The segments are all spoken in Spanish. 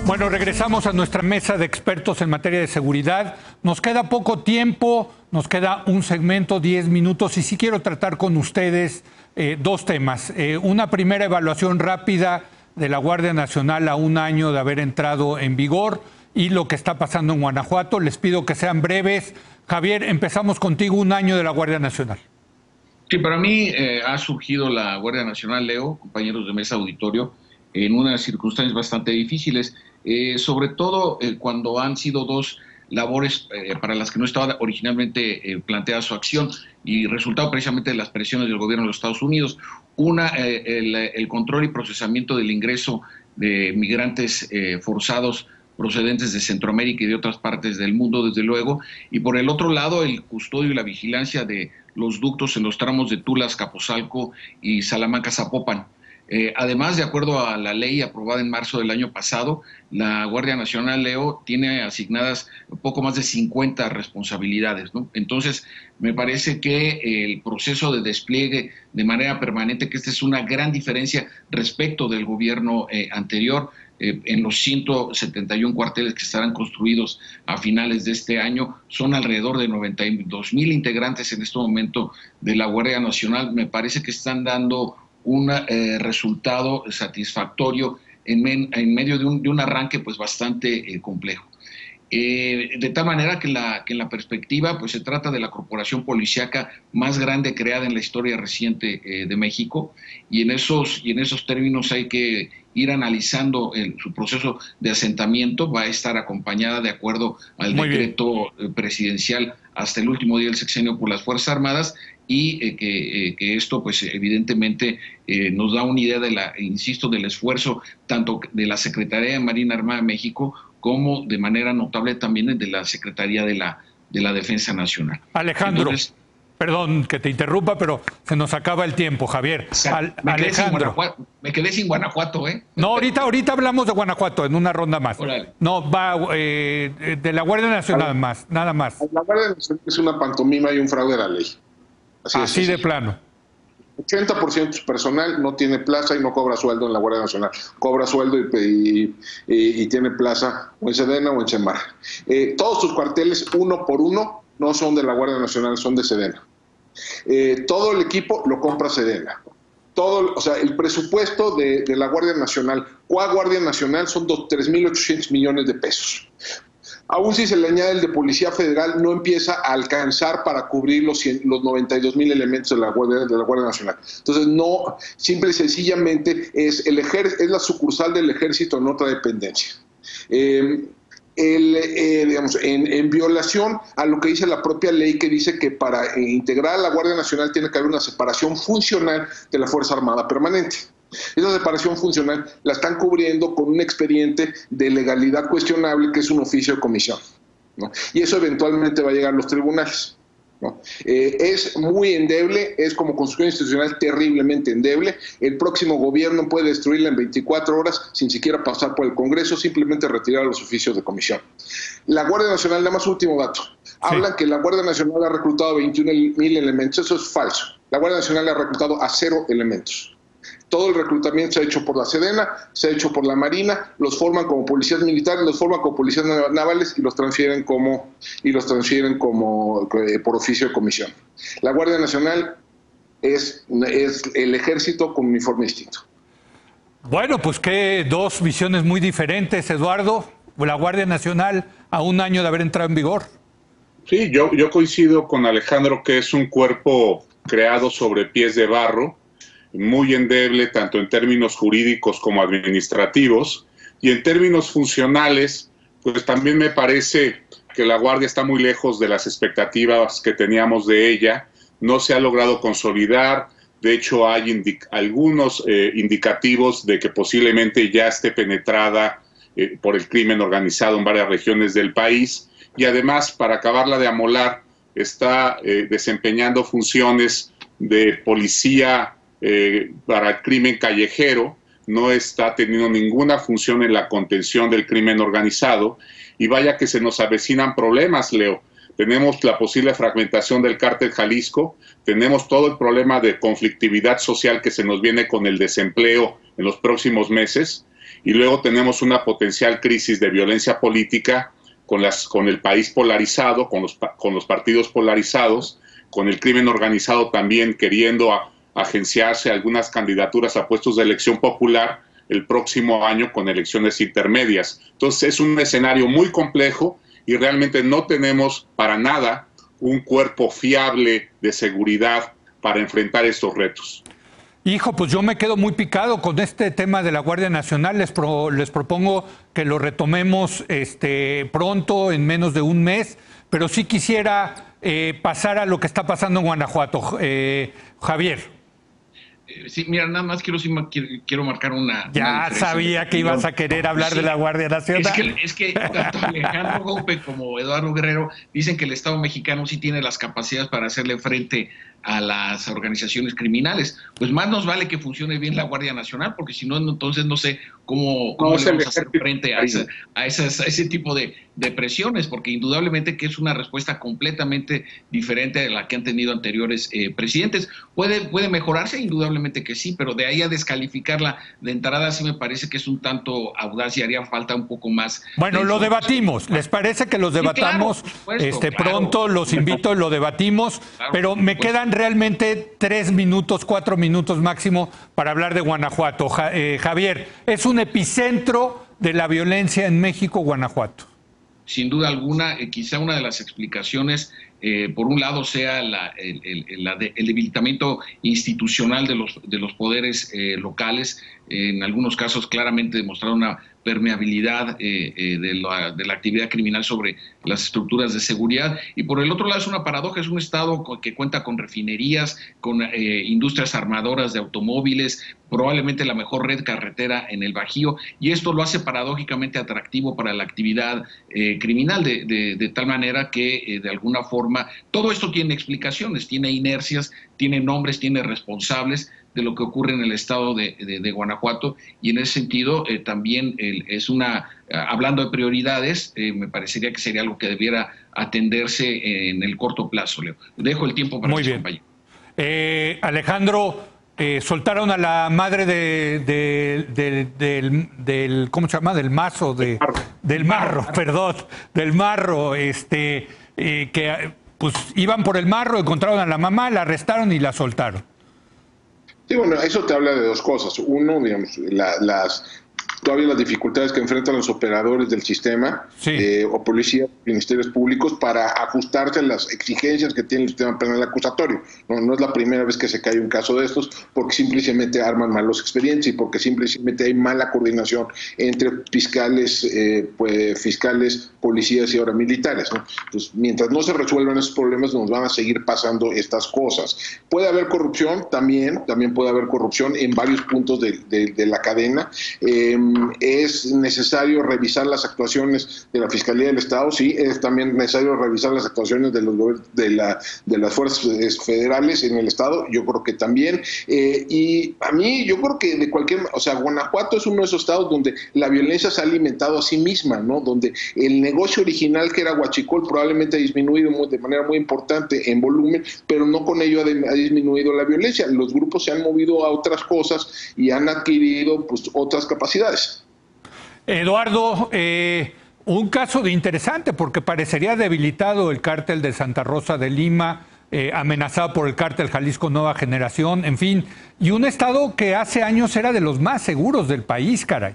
Bueno, regresamos a nuestra mesa de expertos en materia de seguridad. Nos queda poco tiempo, nos queda un segmento, 10 minutos, y sí quiero tratar con ustedes dos temas. Una primera evaluación rápida de la Guardia Nacional a un año de haber entrado en vigor y lo que está pasando en Guanajuato. Les pido que sean breves. Javier, empezamos contigo, un año de la Guardia Nacional. Sí, para mí ha surgido la Guardia Nacional, Leo, compañeros de mesa auditorio, en unas circunstancias bastante difíciles, sobre todo cuando han sido dos labores para las que no estaba originalmente planteada su acción y resultado precisamente de las presiones del gobierno de los Estados Unidos. Una, el control y procesamiento del ingreso de migrantes forzados procedentes de Centroamérica y de otras partes del mundo, desde luego, y por el otro lado, el custodio y la vigilancia de los ductos en los tramos de Tula, Azcapotzalco y Salamanca-Zapopan. Además, de acuerdo a la ley aprobada en marzo del año pasado, la Guardia Nacional, Leo, tiene asignadas poco más de 50 responsabilidades, ¿no? Entonces, me parece que el proceso de despliegue de manera permanente, que esta es una gran diferencia respecto del gobierno anterior, en los 171 cuarteles que estarán construidos a finales de este año, son alrededor de 92,000 integrantes en este momento de la Guardia Nacional. Me parece que están dando un resultado satisfactorio en medio de un arranque pues bastante complejo. De tal manera que en la perspectiva pues se trata de la corporación policíaca más grande creada en la historia reciente de México, y en esos términos hay que ir analizando su proceso de asentamiento. Va a estar acompañada, de acuerdo al decreto presidencial, hasta el último día del sexenio por las Fuerzas Armadas, y que esto pues evidentemente nos da una idea insisto, del esfuerzo tanto de la Secretaría de Marina Armada de México como de manera notable también de la Secretaría de la Defensa Nacional. Entonces, perdón que te interrumpa, pero se nos acaba el tiempo, Javier. Alejandro. Me quedé sin Guanajuato, ¿eh? No, ahorita hablamos de Guanajuato en una ronda más. Órale. No, va de la Guardia Nacional nada más. La Guardia Nacional es una pantomima y un fraude a la ley. Así de plano. 80% de su personal no tiene plaza y no cobra sueldo en la Guardia Nacional. Cobra sueldo y tiene plaza o en Sedena o en Semar. Todos sus cuarteles, uno por uno, no son de la Guardia Nacional, son de Sedena. Todo el equipo lo compra Sedena. El presupuesto de la Guardia Nacional, Guardia Nacional, son 3.800 millones de pesos. Aún si se le añade el de Policía Federal, no empieza a alcanzar para cubrir los 92,000 elementos de la Guardia Nacional. Entonces, no, simple y sencillamente es la sucursal del Ejército en otra dependencia. En violación a lo que dice la propia ley, que dice que para integrar a la Guardia Nacional tiene que haber una separación funcional de la Fuerza Armada Permanente. Esa separación funcional la están cubriendo con un expediente de legalidad cuestionable, que es un oficio de comisión, ¿no? Y eso eventualmente va a llegar a los tribunales, ¿no? Es muy endeble, es como construcción institucional terriblemente endeble. El próximo gobierno puede destruirla en 24 horas sin siquiera pasar por el Congreso, simplemente retirar los oficios de comisión. La Guardia Nacional, nada más último dato, hablan que la Guardia Nacional ha reclutado 21,000 elementos. Eso es falso. La Guardia Nacional ha reclutado a 0 elementos. Todo el reclutamiento se ha hecho por la Sedena, se ha hecho por la Marina, los forman como policías militares, los forman como policías navales y los transfieren por oficio de comisión. La Guardia Nacional es el ejército con uniforme distinto. Bueno, pues que dos visiones muy diferentes, Eduardo. La Guardia Nacional a un año de haber entrado en vigor. Sí, yo coincido con Alejandro que es un cuerpo creado sobre pies de barro, muy endeble tanto en términos jurídicos como administrativos, y en términos funcionales, pues también me parece que la Guardia está muy lejos de las expectativas que teníamos de ella. No se ha logrado consolidar. De hecho, hay algunos indicativos de que posiblemente ya esté penetrada por el crimen organizado en varias regiones del país, y además, para acabarla de amolar, está desempeñando funciones de policía para el crimen callejero, no está teniendo ninguna función en la contención del crimen organizado, y vaya que se nos avecinan problemas, Leo. Tenemos la posible fragmentación del cártel Jalisco, tenemos todo el problema de conflictividad social que se nos viene con el desempleo en los próximos meses, y luego tenemos una potencial crisis de violencia política con el país polarizado, con los partidos polarizados, con el crimen organizado también queriendo agenciarse algunas candidaturas a puestos de elección popular el próximo año con elecciones intermedias. Entonces es un escenario muy complejo y realmente no tenemos para nada un cuerpo fiable de seguridad para enfrentar estos retos. Hijo, pues yo me quedo muy picado con este tema de la Guardia Nacional. Les propongo que lo retomemos pronto, en menos de un mes, pero sí quisiera pasar a lo que está pasando en Guanajuato. Javier. Sí, mira, nada más quiero marcar una... Ya sabía que ibas a querer hablar de la Guardia Nacional. Es que tanto Alejandro Gaupe como Eduardo Guerrero dicen que el Estado mexicano sí tiene las capacidades para hacerle frente a las organizaciones criminales. Pues más nos vale que funcione bien la Guardia Nacional, porque si no, entonces no sé cómo le vamos a hacer frente a ese tipo de presiones, porque indudablemente que es una respuesta completamente diferente a la que han tenido anteriores presidentes. ¿Puede mejorarse? Indudablemente que sí, pero de ahí a descalificarla de entrada sí me parece que es un tanto audaz y haría falta un poco más. Bueno, lo debatimos. ¿Les parece que los debatamos? Sí, claro, por supuesto, pronto? Los invito, lo debatimos, claro, pero me quedan realmente 3 minutos, 4 minutos máximo para hablar de Guanajuato. Javier, ¿es un epicentro de la violencia en México, Guanajuato? Sin duda alguna, quizá una de las explicaciones, por un lado, sea el debilitamiento institucional de los poderes locales. En algunos casos claramente demostraron una permeabilidad de la actividad criminal sobre las estructuras de seguridad. Y por el otro lado es una paradoja, es un estado que cuenta con refinerías, con industrias armadoras de automóviles, probablemente la mejor red carretera en el Bajío, y esto lo hace paradójicamente atractivo para la actividad criminal, de tal manera que de alguna forma todo esto tiene explicaciones, tiene inercias, tiene nombres, tiene responsables de lo que ocurre en el estado de Guanajuato, y en ese sentido también hablando de prioridades, me parecería que sería algo que debiera atenderse en el corto plazo, Leo. Dejo el tiempo para mis compañeros. Alejandro, soltaron a la madre del ¿cómo se llama? Del Marro, que pues iban por el Marro, encontraron a la mamá, la arrestaron y la soltaron. Sí, bueno, eso te habla de dos cosas. Uno, digamos, todavía las dificultades que enfrentan los operadores del sistema, sí, o policías, ministerios públicos, para ajustarse a las exigencias que tiene el sistema penal acusatorio. No es la primera vez que se cae un caso de estos, porque simplemente arman mal los expedientes y porque simplemente hay mala coordinación entre fiscales, policías y ahora militares, ¿no? Entonces, mientras no se resuelvan esos problemas, nos van a seguir pasando estas cosas. Puede haber corrupción, también puede haber corrupción en varios puntos de la cadena. Es necesario revisar las actuaciones de la Fiscalía del Estado, sí, es también necesario revisar las actuaciones de las fuerzas federales en el Estado, yo creo que también, y a mí yo creo que Guanajuato es uno de esos estados donde la violencia se ha alimentado a sí misma, ¿no? Donde el negocio original, que era huachicol, probablemente ha disminuido de manera muy importante en volumen, pero no con ello ha disminuido la violencia. Los grupos se han movido a otras cosas y han adquirido pues otras capacidades. Eduardo, un caso interesante porque parecería debilitado el cártel de Santa Rosa de Lima, amenazado por el cártel Jalisco Nueva Generación, en fin, y un estado que hace años era de los más seguros del país, caray.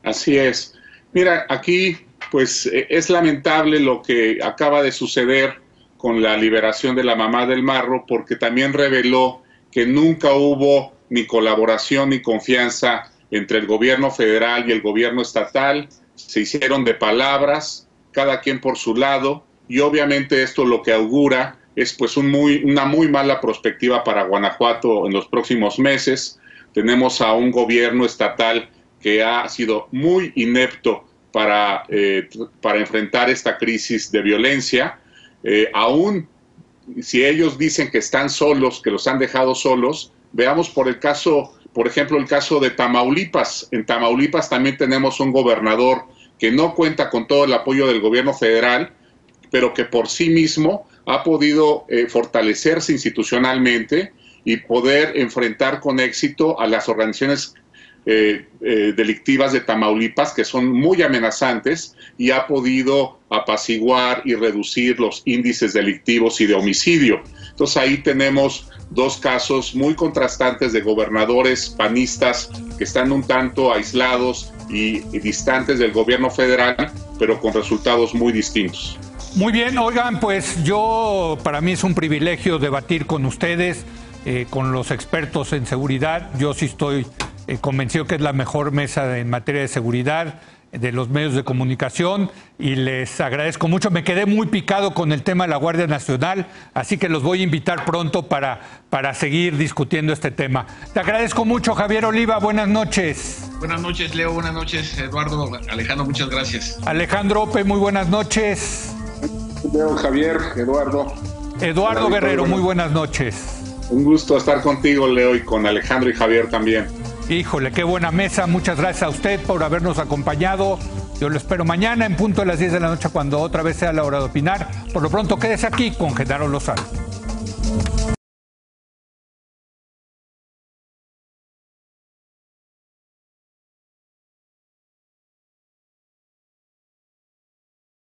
Así es. Mira, aquí pues es lamentable lo que acaba de suceder con la liberación de la mamá del Marro, porque también reveló que nunca hubo ni colaboración ni confianza entre el gobierno federal y el gobierno estatal. Se hicieron de palabras, cada quien por su lado, y obviamente esto lo que augura es pues una muy mala perspectiva para Guanajuato en los próximos meses. Tenemos a un gobierno estatal que ha sido muy inepto para enfrentar esta crisis de violencia. Aún si ellos dicen que están solos, que los han dejado solos, veamos por ejemplo, el caso de Tamaulipas. En Tamaulipas también tenemos un gobernador que no cuenta con todo el apoyo del gobierno federal, pero que por sí mismo ha podido fortalecerse institucionalmente y poder enfrentar con éxito a las organizaciones delictivas de Tamaulipas, que son muy amenazantes, y ha podido apaciguar y reducir los índices delictivos y de homicidio. Entonces ahí tenemos dos casos muy contrastantes de gobernadores panistas que están un tanto aislados y distantes del gobierno federal, pero con resultados muy distintos. Muy bien, oigan, pues para mí es un privilegio debatir con ustedes, con los expertos en seguridad. Yo sí estoy convencido que es la mejor mesa en materia de seguridad de los medios de comunicación, y les agradezco mucho. Me quedé muy picado con el tema de la Guardia Nacional, así que los voy a invitar pronto para seguir discutiendo este tema. Te agradezco mucho, Javier Oliva, buenas noches. Buenas noches, Leo, buenas noches, Eduardo, Alejandro, muchas gracias. Alejandro Ope, muy buenas noches. Leo, Javier, Eduardo. Eduardo Guerrero, muy buenas noches. Un gusto estar contigo, Leo, y con Alejandro y Javier también. Híjole, qué buena mesa. Muchas gracias a usted por habernos acompañado. Yo lo espero mañana en punto de las 10 de la noche, cuando otra vez sea la hora de opinar. Por lo pronto, quédese aquí con Genaro Lozano.